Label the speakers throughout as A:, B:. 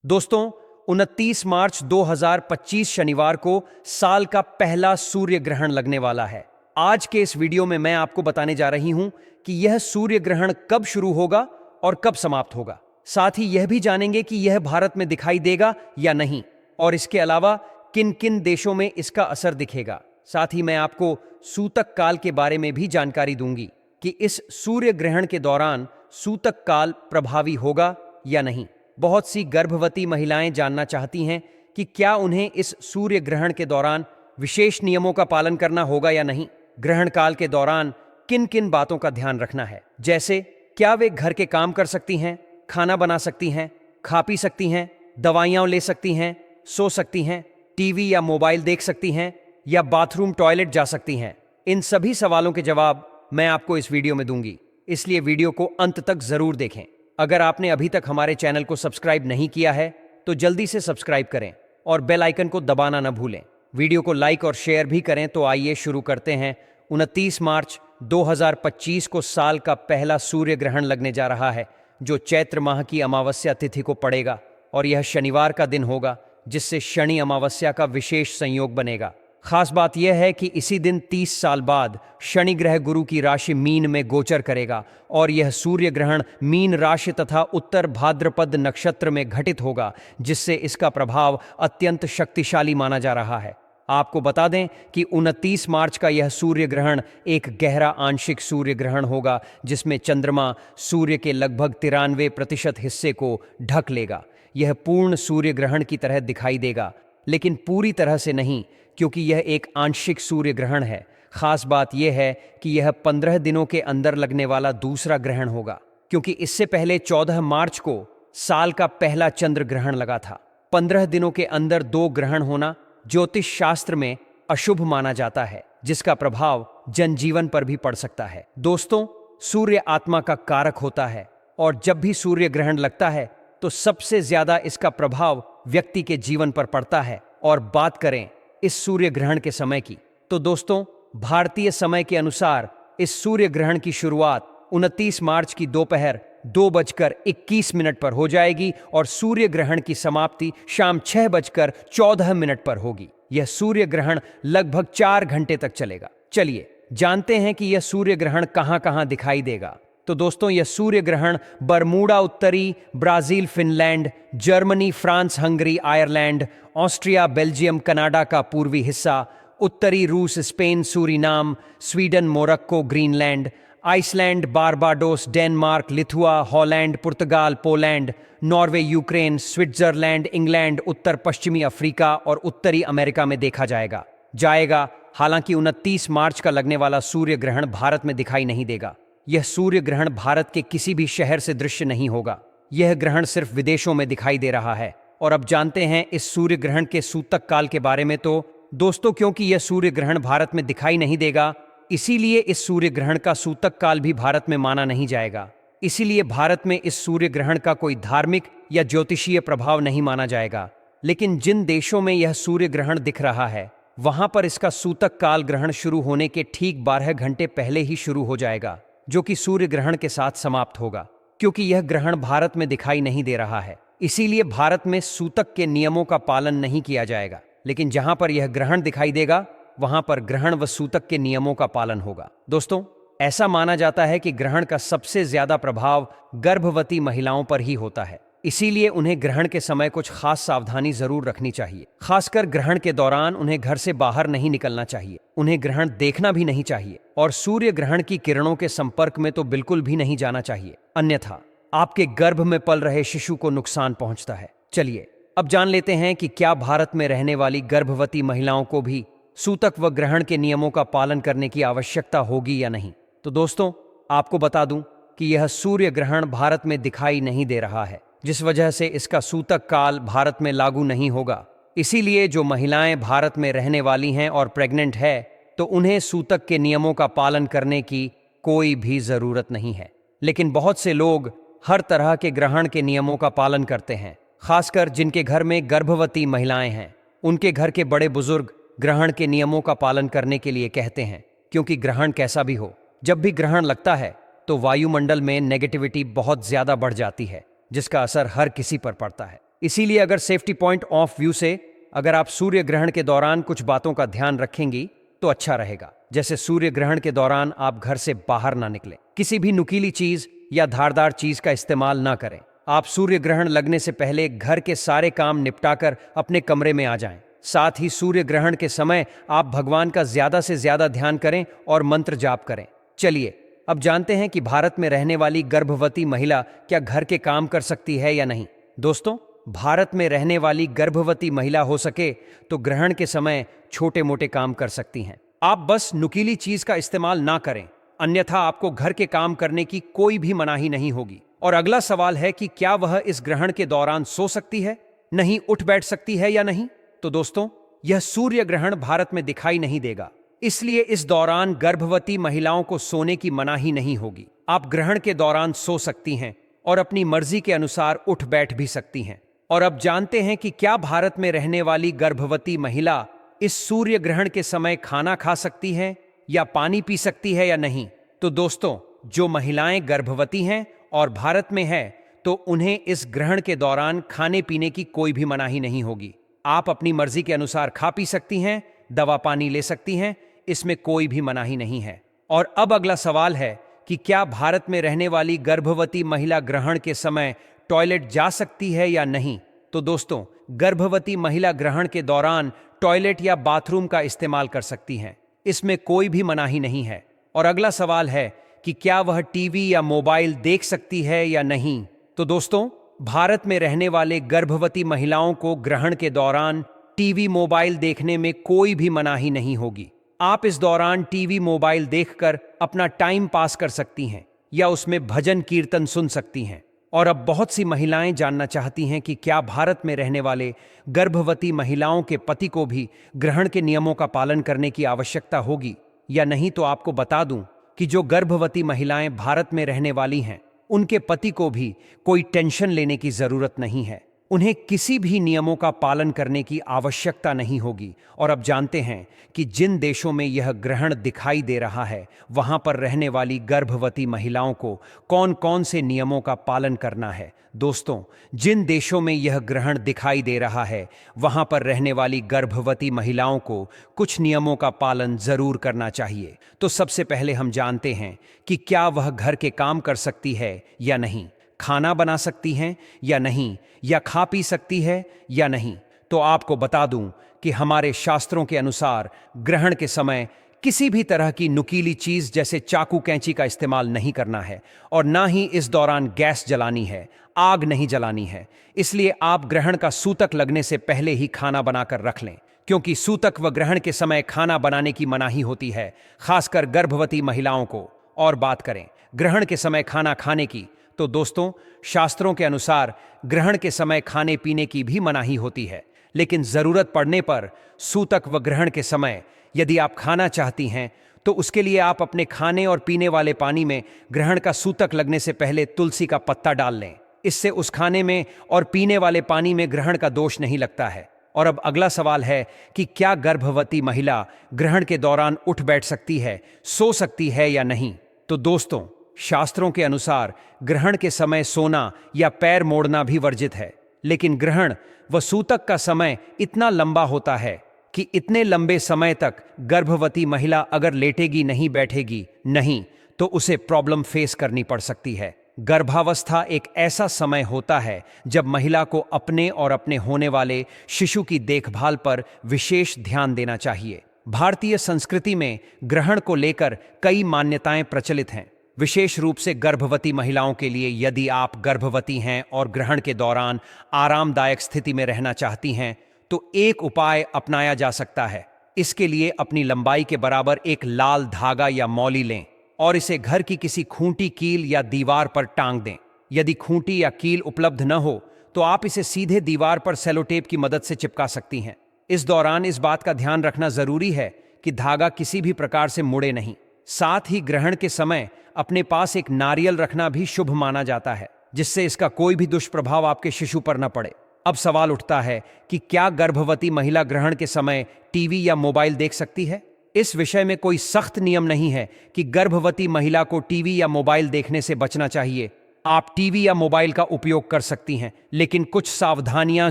A: दोस्तों, 29 मार्च 2025 शनिवार को साल का पहला सूर्य ग्रहण लगने वाला है। आज के इस वीडियो में मैं आपको बताने जा रही हूं कि यह सूर्य ग्रहण कब शुरू होगा और कब समाप्त होगा। साथ ही यह भी जानेंगे कि यह भारत में दिखाई देगा या नहीं, और इसके अलावा किन किन देशों में इसका असर दिखेगा। साथ ही मैं आपको सूतक काल के बारे में भी जानकारी दूंगी कि इस सूर्य ग्रहण के दौरान सूतक काल प्रभावी होगा या नहीं। बहुत सी गर्भवती महिलाएं जानना चाहती हैं कि क्या उन्हें इस सूर्य ग्रहण के दौरान विशेष नियमों का पालन करना होगा या नहीं। ग्रहण काल के दौरान किन किन बातों का ध्यान रखना है, जैसे क्या वे घर के काम कर सकती हैं, खाना बना सकती हैं, खा पी सकती हैं, दवाइयां ले सकती हैं, सो सकती हैं, टीवी या मोबाइल देख सकती हैं, या बाथरूम टॉयलेट जा सकती हैं। इन सभी सवालों के जवाब मैं आपको इस वीडियो में दूंगी, इसलिए वीडियो को अंत तक जरूर देखें। अगर आपने अभी तक हमारे चैनल को सब्सक्राइब नहीं किया है तो जल्दी से सब्सक्राइब करें और बेल आइकन को दबाना न भूलें। वीडियो को लाइक और शेयर भी करें। तो आइए शुरू करते हैं। 29 मार्च 2025 को साल का पहला सूर्य ग्रहण लगने जा रहा है, जो चैत्र माह की अमावस्या तिथि को पड़ेगा, और यह शनिवार का दिन होगा, जिससे शनि अमावस्या का विशेष संयोग बनेगा। खास बात यह है कि इसी दिन 30 साल बाद शनि ग्रह गुरु की राशि मीन में गोचर करेगा, और यह सूर्य ग्रहण मीन राशि तथा उत्तर भाद्रपद नक्षत्र में घटित होगा, जिससे इसका प्रभाव अत्यंत शक्तिशाली माना जा रहा है। आपको बता दें कि 29 मार्च का यह सूर्य ग्रहण एक गहरा आंशिक सूर्य ग्रहण होगा, जिसमें चंद्रमा सूर्य के लगभग 93% हिस्से को ढक लेगा। यह पूर्ण सूर्य ग्रहण की तरह दिखाई देगा, लेकिन पूरी तरह से नहीं, क्योंकि यह एक आंशिक सूर्य ग्रहण है। खास बात यह है कि यह 15 दिनों के अंदर लगने वाला दूसरा ग्रहण होगा, क्योंकि इससे पहले 14 मार्च को साल का पहला चंद्र ग्रहण लगा था। 15 दिनों के अंदर 2 ग्रहण होना ज्योतिष शास्त्र में अशुभ माना जाता है, जिसका प्रभाव जनजीवन पर भी पड़ सकता है। दोस्तों, सूर्य आत्मा का कारक होता है, और जब भी सूर्य ग्रहण लगता है तो सबसे ज्यादा इसका प्रभाव व्यक्ति के जीवन पर पड़ता है। और बात करें इस सूर्य ग्रहण के समय की, तो दोस्तों, भारतीय समय के अनुसार इस सूर्य ग्रहण की शुरुआत 29 मार्च की दोपहर 2:21 पर हो जाएगी, और सूर्य ग्रहण की समाप्ति शाम 6:14 पर होगी। यह सूर्य ग्रहण लगभग 4 घंटे तक चलेगा। चलिए जानते हैं कि यह सूर्य ग्रहण कहां कहां दिखाई देगा। तो दोस्तों, यह सूर्य ग्रहण बरमूडा उत्तरी, Brazil, Finland, Germany, France, Hungary, Ireland, Austria, Belgium, Canada का पूर्वी हिस्सा, उत्तरी रूस, Spain, Suriname, Sweden, Morocco, Greenland, Iceland, Barbados, Denmark, लिथुआ, हॉलैंड, पुर्तगाल, Poland, Norway, Ukraine, Switzerland, England, उत्तर पश्चिमी अफ्रीका और उत्तरी अमेरिका में देखा जाएगा। हालांकि 29 मार्च का लगने वाला सूर्य ग्रहण भारत में दिखाई नहीं देगा। यह सूर्य ग्रहण भारत के किसी भी शहर से दृश्य नहीं होगा। यह ग्रहण सिर्फ विदेशों में दिखाई दे रहा है। और अब जानते हैं इस सूर्य ग्रहण के सूतक काल के बारे में। तो दोस्तों, क्योंकि यह सूर्य ग्रहण भारत में दिखाई नहीं देगा, इसीलिए इस सूर्य ग्रहण का सूतक काल भी भारत में माना नहीं जाएगा। इसीलिए भारत में इस सूर्य ग्रहण का कोई धार्मिक या ज्योतिषीय प्रभाव नहीं माना जाएगा। लेकिन जिन देशों में यह सूर्य ग्रहण दिख रहा है, वहां पर इसका सूतक काल ग्रहण शुरू होने के ठीक 12 घंटे पहले ही शुरू हो जाएगा, जो कि सूर्य ग्रहण के साथ समाप्त होगा। क्योंकि यह ग्रहण भारत में दिखाई नहीं दे रहा है, इसीलिए भारत में सूतक के नियमों का पालन नहीं किया जाएगा। लेकिन जहां पर यह ग्रहण दिखाई देगा, वहां पर ग्रहण व सूतक के नियमों का पालन होगा। दोस्तों, ऐसा माना जाता है कि ग्रहण का सबसे ज्यादा प्रभाव गर्भवती महिलाओं पर ही होता है। इसीलिए उन्हें ग्रहण के समय कुछ खास सावधानी जरूर रखनी चाहिए। खासकर ग्रहण के दौरान उन्हें घर से बाहर नहीं निकलना चाहिए। उन्हें ग्रहण देखना भी नहीं चाहिए, और सूर्य ग्रहण की किरणों के संपर्क में तो बिल्कुल भी नहीं जाना चाहिए, अन्यथा आपके गर्भ में पल रहे शिशु को नुकसान पहुंचता है। चलिए अब जान लेते हैं कि क्या भारत में रहने वाली गर्भवती महिलाओं को भी सूतक व ग्रहण के नियमों का पालन करने की आवश्यकता होगी या नहीं। तो दोस्तों, आपको बता दूं कि यह सूर्य ग्रहण भारत में दिखाई नहीं दे रहा है, जिस वजह से इसका सूतक काल भारत में लागू नहीं होगा। इसीलिए जो महिलाएं भारत में रहने वाली हैं और प्रेग्नेंट है, तो उन्हें सूतक के नियमों का पालन करने की कोई भी जरूरत नहीं है। लेकिन बहुत से लोग हर तरह के ग्रहण के नियमों का पालन करते हैं। खासकर जिनके घर में गर्भवती महिलाएं हैं, उनके घर के बड़े बुजुर्ग ग्रहण के नियमों का पालन करने के लिए कहते हैं। क्योंकि ग्रहण कैसा भी हो, जब भी ग्रहण लगता है तो वायुमंडल में नेगेटिविटी बहुत ज्यादा बढ़ जाती है, जिसका असर हर किसी पर पड़ता है। इसीलिए अगर सेफ्टी पॉइंट ऑफ व्यू से अगर आप सूर्य ग्रहण के दौरान कुछ बातों का ध्यान रखेंगी तो अच्छा रहेगा। जैसे सूर्य ग्रहण के दौरान आप घर से बाहर ना निकलें, किसी भी नुकीली चीज या धारदार चीज का इस्तेमाल ना करें। आप सूर्य ग्रहण लगने से पहले घर के सारे काम निपटाकर अपने कमरे में आ जाएं। साथ ही सूर्य ग्रहण के समय आप भगवान का ज्यादा से ज्यादा ध्यान करें और मंत्र जाप करें। चलिए अब जानते हैं कि भारत में रहने वाली गर्भवती महिला क्या घर के काम कर सकती है या नहीं। दोस्तों, भारत में रहने वाली गर्भवती महिला हो सके तो ग्रहण के समय छोटे मोटे काम कर सकती हैं। आप बस नुकीली चीज का इस्तेमाल ना करें, अन्यथा आपको घर के काम करने की कोई भी मनाही नहीं होगी। और अगला सवाल है कि क्या वह इस ग्रहण के दौरान सो सकती है, नहीं उठ बैठ सकती है या नहीं। तो दोस्तों, यह सूर्य ग्रहण भारत में दिखाई नहीं देगा, इसलिए इस दौरान गर्भवती महिलाओं को सोने की मनाही नहीं होगी। आप ग्रहण के दौरान सो सकती हैं और अपनी मर्जी के अनुसार उठ बैठ भी सकती हैं। और अब जानते हैं कि क्या भारत में रहने वाली गर्भवती महिला इस सूर्य ग्रहण के समय खाना खा सकती है या पानी पी सकती है या नहीं। तो दोस्तों, जो महिलाएं गर्भवती हैं और भारत में है तो उन्हें इस ग्रहण के दौरान खाने पीने की कोई भी मनाही नहीं होगी। आप अपनी मर्जी के अनुसार खा पी सकती हैं, दवा पानी ले सकती हैं, इसमें कोई भी मनाही नहीं है। और अब अगला सवाल है कि क्या भारत में रहने वाली गर्भवती महिला ग्रहण के समय टॉयलेट जा सकती है या नहीं। तो दोस्तों, गर्भवती महिला ग्रहण के दौरान टॉयलेट या बाथरूम का इस्तेमाल कर सकती हैं, इसमें कोई भी मनाही नहीं है। और अगला सवाल है कि क्या वह टीवी या मोबाइल देख सकती है या नहीं। तो दोस्तों, भारत में रहने वाले गर्भवती महिलाओं को ग्रहण के दौरान टीवी मोबाइल देखने में कोई भी मनाही नहीं होगी। आप इस दौरान टीवी मोबाइल देखकर अपना टाइम पास कर सकती हैं या उसमें भजन कीर्तन सुन सकती हैं। और अब बहुत सी महिलाएं जानना चाहती हैं कि क्या भारत में रहने वाले गर्भवती महिलाओं के पति को भी ग्रहण के नियमों का पालन करने की आवश्यकता होगी या नहीं। तो आपको बता दूं कि जो गर्भवती महिलाएं भारत में रहने वाली हैं, उनके पति को भी कोई टेंशन लेने की जरूरत नहीं है। उन्हें किसी भी नियमों का पालन करने की आवश्यकता नहीं होगी। और अब जानते हैं कि जिन देशों में यह ग्रहण दिखाई दे रहा है, वहां पर रहने वाली गर्भवती महिलाओं को कौन कौन से नियमों का पालन करना है। दोस्तों, जिन देशों में यह ग्रहण दिखाई दे रहा है, वहां पर रहने वाली गर्भवती महिलाओं को कुछ नियमों का पालन जरूर करना चाहिए। तो सबसे पहले हम जानते हैं कि क्या वह घर के काम कर सकती है या नहीं, खाना बना सकती हैं या नहीं, या खा पी सकती है या नहीं। तो आपको बता दूं कि हमारे शास्त्रों के अनुसार ग्रहण के समय किसी भी तरह की नुकीली चीज जैसे चाकू कैंची का इस्तेमाल नहीं करना है और ना ही इस दौरान गैस जलानी है, आग नहीं जलानी है। इसलिए आप ग्रहण का सूतक लगने से पहले ही खाना बनाकर रख लें, क्योंकि सूतक व ग्रहण के समय खाना बनाने की मनाही होती है, खासकर गर्भवती महिलाओं को। और बात करें ग्रहण के समय खाना खाने की, तो दोस्तों, शास्त्रों के अनुसार ग्रहण के समय खाने पीने की भी मनाही होती है, लेकिन जरूरत पड़ने पर सूतक व ग्रहण के समय यदि आप खाना चाहती हैं तो उसके लिए आप अपने खाने और पीने वाले पानी में ग्रहण का सूतक लगने से पहले तुलसी का पत्ता डाल लें। इससे उस खाने में और पीने वाले पानी में ग्रहण का दोष नहीं लगता है। और अब अगला सवाल है कि क्या गर्भवती महिला ग्रहण के दौरान उठ बैठ सकती है, सो सकती है या नहीं। तो दोस्तों, शास्त्रों के अनुसार ग्रहण के समय सोना या पैर मोड़ना भी वर्जित है, लेकिन ग्रहण व सूतक का समय इतना लंबा होता है कि इतने लंबे समय तक गर्भवती महिला अगर लेटेगी नहीं, बैठेगी नहीं, तो उसे प्रॉब्लम फेस करनी पड़ सकती है। गर्भावस्था एक ऐसा समय होता है जब महिला को अपने और अपने होने वाले शिशु की देखभाल पर विशेष ध्यान देना चाहिए। भारतीय संस्कृति में ग्रहण को लेकर कई मान्यताएं प्रचलित हैं, विशेष रूप से गर्भवती महिलाओं के लिए। यदि आप गर्भवती हैं और ग्रहण के दौरान आरामदायक स्थिति में रहना चाहती हैं, तो एक उपाय अपनाया जा सकता है। इसके लिए अपनी लंबाई के बराबर एक लाल धागा या मौली लें और इसे घर की किसी खूंटी, कील या दीवार पर टांग दें। यदि खूंटी या कील उपलब्ध न हो तो आप इसे सीधे दीवार पर सेलोटेप की मदद से चिपका सकती हैं। इस दौरान इस बात का ध्यान रखना जरूरी है कि धागा किसी भी प्रकार से मुड़े नहीं। साथ ही ग्रहण के समय अपने पास एक नारियल रखना भी शुभ माना जाता है, जिससे इसका कोई भी दुष्प्रभाव आपके शिशु पर न पड़े। अब सवाल उठता है कि क्या गर्भवती महिला ग्रहण के समय टीवी या मोबाइल देख सकती है। इस विषय में कोई सख्त नियम नहीं है कि गर्भवती महिला को टीवी या मोबाइल देखने से बचना चाहिए। आप टीवी या मोबाइल का उपयोग कर सकती हैं, लेकिन कुछ सावधानियां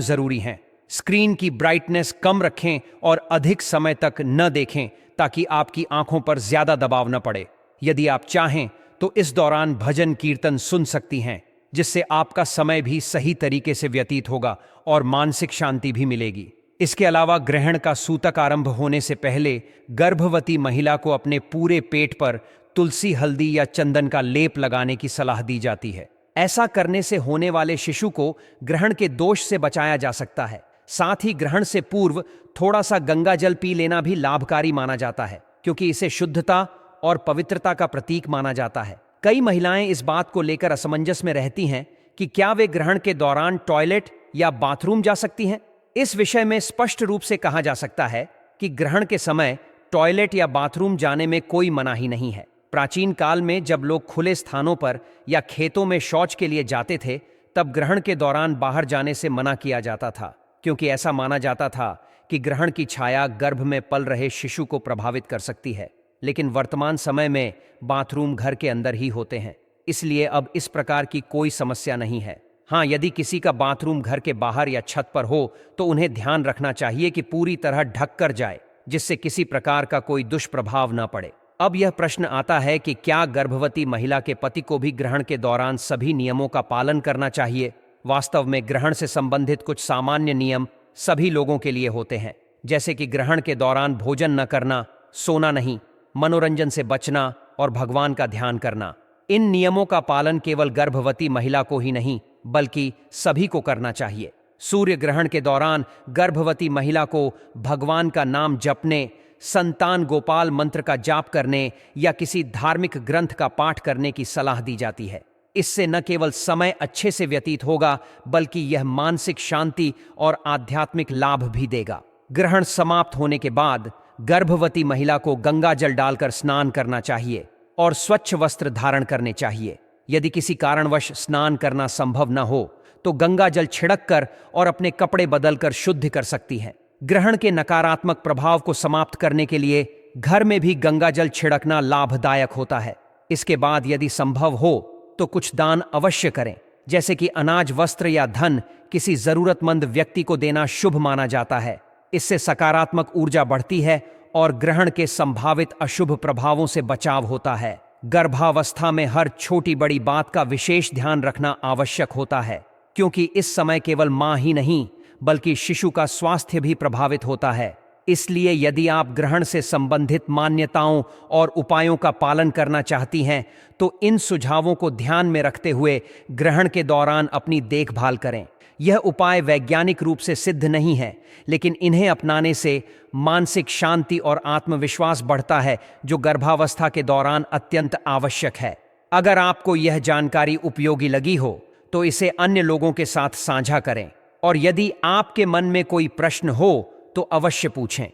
A: जरूरी हैं। स्क्रीन की ब्राइटनेस कम रखें और अधिक समय तक न देखें ताकि आपकी आंखों पर ज्यादा दबाव न पड़े। यदि आप चाहें तो इस दौरान भजन कीर्तन सुन सकती हैं, जिससे आपका समय भी सही तरीके से व्यतीत होगा और मानसिक शांति भी मिलेगी। इसके अलावा ग्रहण का सूतक आरंभ होने से पहले गर्भवती महिला को अपने पूरे पेट पर तुलसी, हल्दी या चंदन का लेप लगाने की सलाह दी जाती है। ऐसा करने से होने वाले शिशु को ग्रहण के दोष से बचाया जा सकता है। साथ ही ग्रहण से पूर्व थोड़ा सा गंगा जल पी लेना भी लाभकारी माना जाता है, क्योंकि इसे शुद्धता और पवित्रता का प्रतीक माना जाता है। कई महिलाएं इस बात को लेकर असमंजस में रहती हैं कि क्या वे ग्रहण के दौरान टॉयलेट या बाथरूम जा सकती हैं। इस विषय में स्पष्ट रूप से कहा जा सकता है कि ग्रहण के समय टॉयलेट या बाथरूम जाने में कोई मनाही नहीं है। प्राचीन काल में जब लोग खुले स्थानों पर या खेतों में शौच के लिए जाते थे, तब ग्रहण के दौरान बाहर जाने से मना किया जाता था, क्योंकि ऐसा माना जाता था कि ग्रहण की छाया गर्भ में पल रहे शिशु को प्रभावित कर सकती है। लेकिन वर्तमान समय में बाथरूम घर के अंदर ही होते हैं, इसलिए अब इस प्रकार की कोई समस्या नहीं है। हाँ, यदि किसी का बाथरूम घर के बाहर या छत पर हो तो उन्हें ध्यान रखना चाहिए कि पूरी तरह ढक कर जाए, जिससे किसी प्रकार का कोई दुष्प्रभाव न पड़े। अब यह प्रश्न आता है कि क्या गर्भवती महिला के पति को भी ग्रहण के दौरान सभी नियमों का पालन करना चाहिए। वास्तव में ग्रहण से संबंधित कुछ सामान्य नियम सभी लोगों के लिए होते हैं, जैसे कि ग्रहण के दौरान भोजन न करना, सोना नहीं, मनोरंजन से बचना और भगवान का ध्यान करना। इन नियमों का पालन केवल गर्भवती महिला को ही नहीं बल्कि सभी को करना चाहिए। सूर्य ग्रहण के दौरान गर्भवती महिला को भगवान का नाम जपने, संतान गोपाल मंत्र का जाप करने या किसी धार्मिक ग्रंथ का पाठ करने की सलाह दी जाती है। इससे न केवल समय अच्छे से व्यतीत होगा, बल्कि यह मानसिक शांति और आध्यात्मिक लाभ भी देगा। ग्रहण समाप्त होने के बाद गर्भवती महिला को गंगा जल डालकर स्नान करना चाहिए और स्वच्छ वस्त्र धारण करने चाहिए। यदि किसी कारणवश स्नान करना संभव न हो तो गंगा जल छिड़क कर और अपने कपड़े बदलकर शुद्ध कर सकती है। ग्रहण के नकारात्मक प्रभाव को समाप्त करने के लिए घर में भी गंगा जल छिड़कना लाभदायक होता है। इसके बाद यदि संभव हो तो कुछ दान अवश्य करें, जैसे कि अनाज, वस्त्र या धन किसी जरूरतमंद व्यक्ति को देना शुभ माना जाता है। इससे सकारात्मक ऊर्जा बढ़ती है और ग्रहण के संभावित अशुभ प्रभावों से बचाव होता है। गर्भावस्था में हर छोटी बड़ी बात का विशेष ध्यान रखना आवश्यक होता है, क्योंकि इस समय केवल मां ही नहीं बल्कि शिशु का स्वास्थ्य भी प्रभावित होता है। इसलिए यदि आप ग्रहण से संबंधित मान्यताओं और उपायों का पालन करना चाहती हैं तो इन सुझावों को ध्यान में रखते हुए ग्रहण के दौरान अपनी देखभाल करें। यह उपाय वैज्ञानिक रूप से सिद्ध नहीं है, लेकिन इन्हें अपनाने से मानसिक शांति और आत्मविश्वास बढ़ता है, जो गर्भावस्था के दौरान अत्यंत आवश्यक है। अगर आपको यह जानकारी उपयोगी लगी हो तो इसे अन्य लोगों के साथ साझा करें, और यदि आपके मन में कोई प्रश्न हो तो अवश्य पूछें।